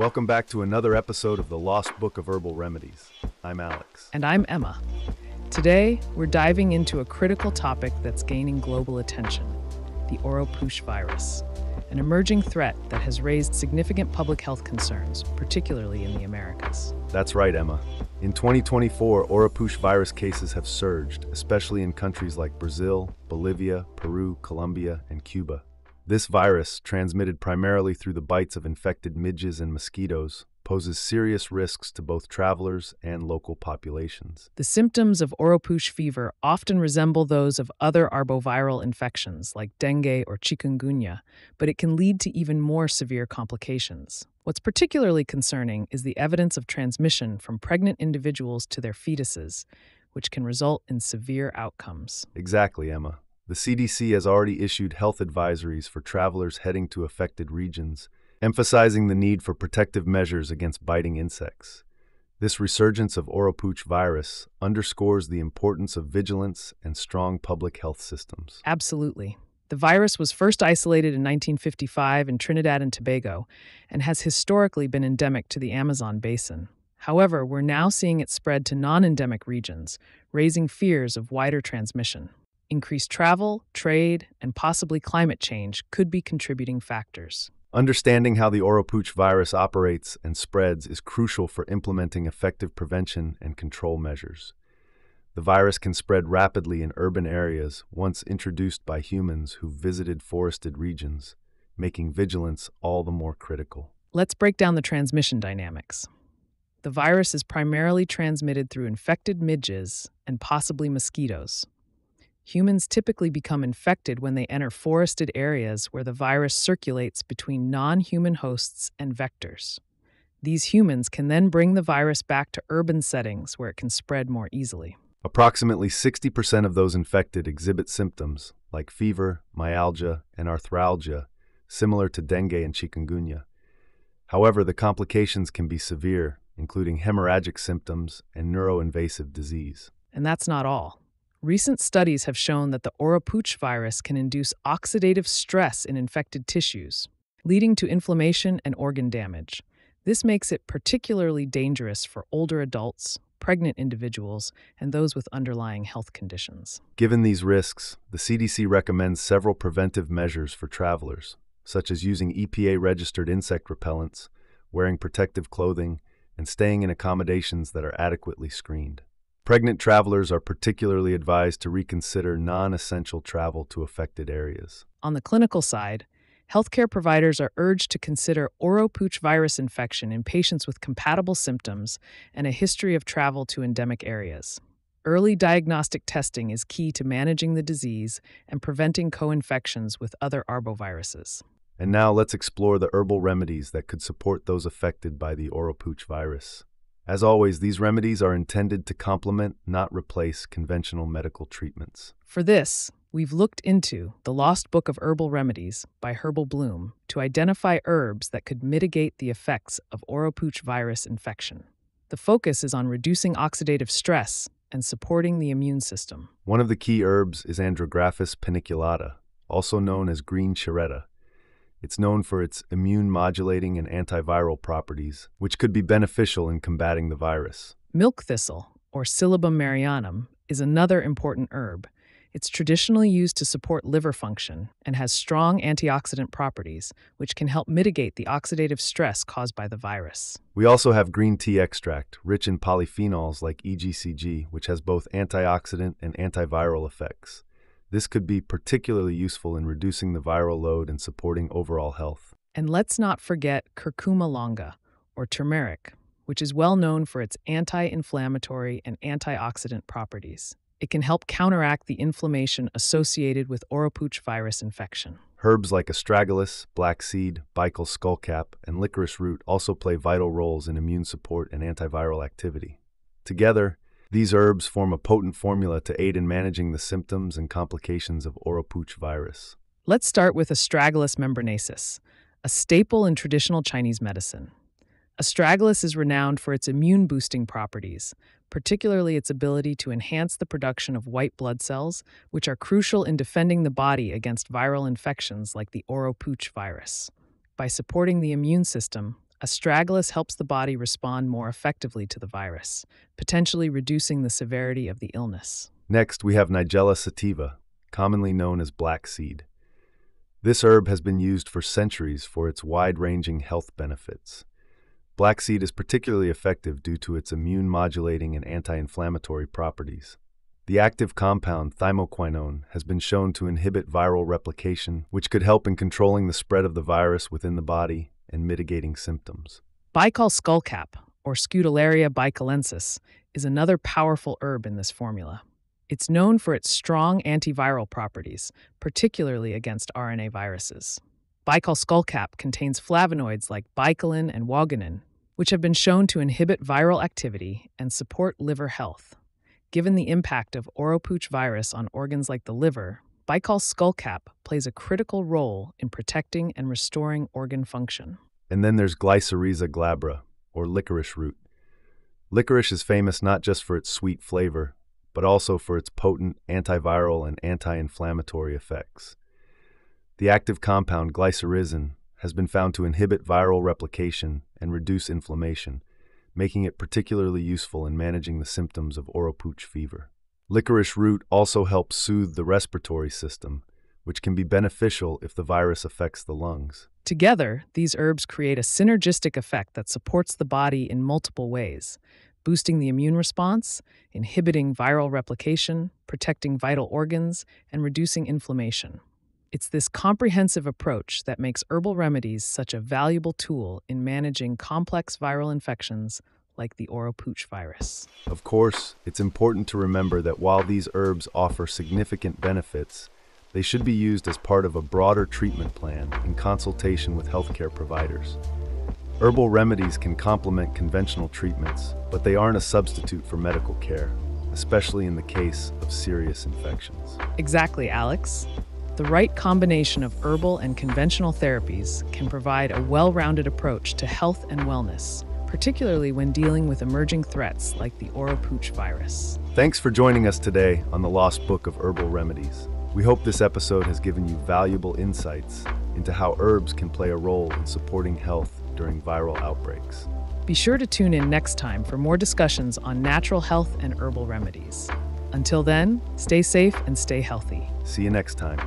Welcome back to another episode of the Lost Book of Herbal Remedies. I'm Alex. And I'm Emma. Today, we're diving into a critical topic that's gaining global attention, the Oropouche virus, an emerging threat that has raised significant public health concerns, particularly in the Americas. That's right, Emma. In 2024, Oropouche virus cases have surged, especially in countries like Brazil, Bolivia, Peru, Colombia, and Cuba. This virus, transmitted primarily through the bites of infected midges and mosquitoes, poses serious risks to both travelers and local populations. The symptoms of Oropouche fever often resemble those of other arboviral infections like dengue or chikungunya, but it can lead to even more severe complications. What's particularly concerning is the evidence of transmission from pregnant individuals to their fetuses, which can result in severe outcomes. Exactly, Emma. The CDC has already issued health advisories for travelers heading to affected regions, emphasizing the need for protective measures against biting insects. This resurgence of Oropouche virus underscores the importance of vigilance and strong public health systems. Absolutely. The virus was first isolated in 1955 in Trinidad and Tobago and has historically been endemic to the Amazon basin. However, we're now seeing it spread to non-endemic regions, raising fears of wider transmission. Increased travel, trade, and possibly climate change could be contributing factors. Understanding how the Oropouche virus operates and spreads is crucial for implementing effective prevention and control measures. The virus can spread rapidly in urban areas once introduced by humans who visited forested regions, making vigilance all the more critical. Let's break down the transmission dynamics. The virus is primarily transmitted through infected midges and possibly mosquitoes. Humans typically become infected when they enter forested areas where the virus circulates between non-human hosts and vectors. These humans can then bring the virus back to urban settings where it can spread more easily. Approximately 60% of those infected exhibit symptoms like fever, myalgia, and arthralgia, similar to dengue and chikungunya. However, the complications can be severe, including hemorrhagic symptoms and neuroinvasive disease. And that's not all. Recent studies have shown that the Oropouche virus can induce oxidative stress in infected tissues, leading to inflammation and organ damage. This makes it particularly dangerous for older adults, pregnant individuals, and those with underlying health conditions. Given these risks, the CDC recommends several preventive measures for travelers, such as using EPA-registered insect repellents, wearing protective clothing, and staying in accommodations that are adequately screened. Pregnant travelers are particularly advised to reconsider non-essential travel to affected areas. On the clinical side, healthcare providers are urged to consider Oropouche virus infection in patients with compatible symptoms and a history of travel to endemic areas. Early diagnostic testing is key to managing the disease and preventing co-infections with other arboviruses. And now let's explore the herbal remedies that could support those affected by the Oropouche virus. As always, these remedies are intended to complement, not replace, conventional medical treatments. For this, we've looked into The Lost Book of Herbal Remedies by Herbal Bloom to identify herbs that could mitigate the effects of Oropouche virus infection. The focus is on reducing oxidative stress and supporting the immune system. One of the key herbs is Andrographis paniculata, also known as green charetta. It's known for its immune-modulating and antiviral properties, which could be beneficial in combating the virus. Milk thistle, or Silybum marianum, is another important herb. It's traditionally used to support liver function and has strong antioxidant properties, which can help mitigate the oxidative stress caused by the virus. We also have green tea extract, rich in polyphenols like EGCG, which has both antioxidant and antiviral effects. This could be particularly useful in reducing the viral load and supporting overall health. And let's not forget curcuma longa, or turmeric, which is well known for its anti-inflammatory and antioxidant properties. It can help counteract the inflammation associated with Oropouche virus infection. Herbs like astragalus, black seed, Baikal skullcap, and licorice root also play vital roles in immune support and antiviral activity. Together, these herbs form a potent formula to aid in managing the symptoms and complications of Oropouche virus. Let's start with Astragalus membranaceus, a staple in traditional Chinese medicine. Astragalus is renowned for its immune-boosting properties, particularly its ability to enhance the production of white blood cells, which are crucial in defending the body against viral infections like the Oropouche virus. By supporting the immune system, Astragalus helps the body respond more effectively to the virus, potentially reducing the severity of the illness. Next, we have Nigella sativa, commonly known as black seed. This herb has been used for centuries for its wide-ranging health benefits. Black seed is particularly effective due to its immune-modulating and anti-inflammatory properties. The active compound thymoquinone has been shown to inhibit viral replication, which could help in controlling the spread of the virus within the body and mitigating symptoms. Baikal skullcap, or Scutellaria baicalensis, is another powerful herb in this formula. It's known for its strong antiviral properties, particularly against RNA viruses. Baikal skullcap contains flavonoids like baicalin and guanine, which have been shown to inhibit viral activity and support liver health. Given the impact of Oropouche virus on organs like the liver, Baikal skullcap plays a critical role in protecting and restoring organ function. And then there's Glycyrrhiza glabra, or licorice root. Licorice is famous not just for its sweet flavor, but also for its potent antiviral and anti-inflammatory effects. The active compound glycyrrhizin has been found to inhibit viral replication and reduce inflammation, making it particularly useful in managing the symptoms of Oropouche fever. Licorice root also helps soothe the respiratory system, which can be beneficial if the virus affects the lungs. Together, these herbs create a synergistic effect that supports the body in multiple ways, boosting the immune response, inhibiting viral replication, protecting vital organs, and reducing inflammation. It's this comprehensive approach that makes herbal remedies such a valuable tool in managing complex viral infections like the Oropouche virus. Of course, it's important to remember that while these herbs offer significant benefits, they should be used as part of a broader treatment plan in consultation with healthcare providers. Herbal remedies can complement conventional treatments, but they aren't a substitute for medical care, especially in the case of serious infections. Exactly, Alex. The right combination of herbal and conventional therapies can provide a well-rounded approach to health and wellness, particularly when dealing with emerging threats like the Oropouche virus. Thanks for joining us today on the Lost Book of Herbal Remedies. We hope this episode has given you valuable insights into how herbs can play a role in supporting health during viral outbreaks. Be sure to tune in next time for more discussions on natural health and herbal remedies. Until then, stay safe and stay healthy. See you next time.